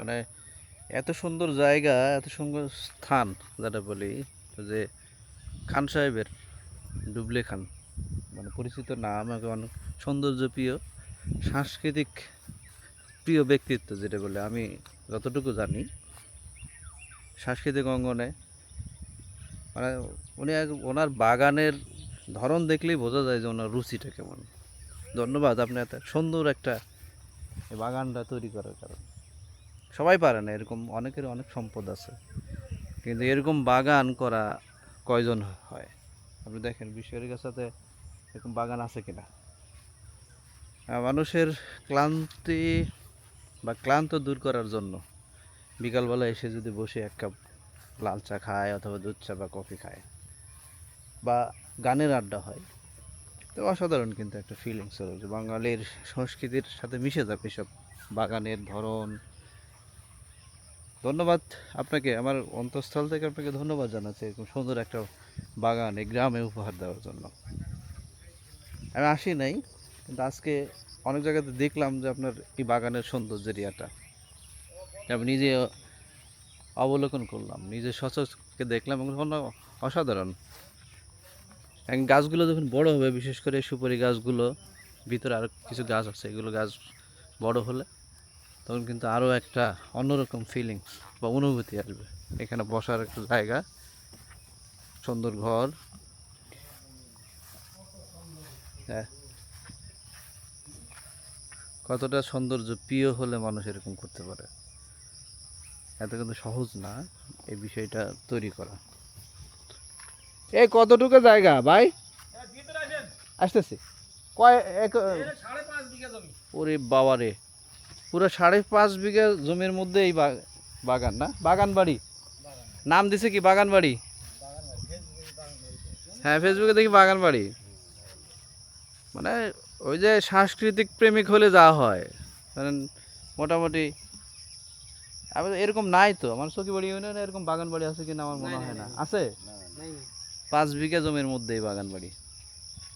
মানে এত সুন্দর জায়গা, এত সুন্দর স্থান যেটা বলি, যে খান সাহেবের ডুবলে খান, মানে পরিচিত নাম এবং অনেক সৌন্দর্য প্রিয়, সাংস্কৃতিক প্রিয় ব্যক্তিত্ব যেটা বলে আমি যতটুকু জানি সাংস্কৃতিক অঙ্গনে, মানে উনি ওনার বাগানের ধরন দেখলেই বোঝা যায় যে ওনার রুচিটা কেমন। ধন্যবাদ আপনি এত সুন্দর একটা এই বাগানটা তৈরি করার কারণে। সবাই পারে না, এরকম অনেকের অনেক সম্পদ আছে, কিন্তু এরকম বাগান করা কয়জন হয়? আপনি দেখেন বিশ্বের কাছে এরকম বাগান আছে কিনা। মানুষের ক্লান্তি বা ক্লান্ত দূর করার জন্য বিকালবেলা এসে যদি বসে এক কাপ লাল চা খায় অথবা দুধ চা বা কফি খায় বা গানের আড্ডা হয়, তো অসাধারণ কিন্তু একটা ফিলিংস হলো যে বাঙালির সংস্কৃতির সাথে মিশে যাবে এসব বাগানের ধরন। ধন্যবাদ আপনাকে, আমার অন্তঃস্থল থেকে আপনাকে ধন্যবাদ জানাচ্ছি এরকম সুন্দর একটা বাগান এই গ্রামে উপহার দেওয়ার জন্য। আমি আসি নাই, কিন্তু আজকে অনেক জায়গাতে দেখলাম যে আপনার এই বাগানের সৌন্দর্য এরিয়াটা আমি নিজে অবলোকন করলাম, নিজে সচক্ষে দেখলাম এবং অসাধারণ। এখন গাছগুলো যখন বড় হবে, বিশেষ করে সুপারি গাছগুলো, ভিতরে আরও কিছু গাছ আছে, এগুলো গাছ বড় হলে তখন কিন্তু আরও একটা অন্যরকম ফিলিংস বা অনুভূতি আসবে। এখানে বসার একটা জায়গা, সুন্দর ঘর, হ্যাঁ, কতটা সৌন্দর্য প্রিয় হলে মানুষ এরকম করতে পারে। এত কিন্তু সহজ না এই বিষয়টা তৈরি করা। এই কতটুকু জায়গা ভাই? আসতেছি। কয় এক? ওরে বাবা রে, পুরো 5.5 বিঘা জমির মধ্যে এই বাগান না, বাগান বাড়ি নাম দিছে কি বাগান বাড়ি? হ্যাঁ, ফেসবুকে দেখি বাগান বাড়ি। মানে ওই যে সাংস্কৃতিক প্রেমিক হলে যা হয়, কারণ মোটামুটি এরকম নাই তো আমার সখীবাড়ি ইউনিয়নে এরকম বাগান বাড়ি আছে কিনা আমার মনে হয় না। আছে 5 বিঘা জমির মধ্যে এই বাগান বাড়ি।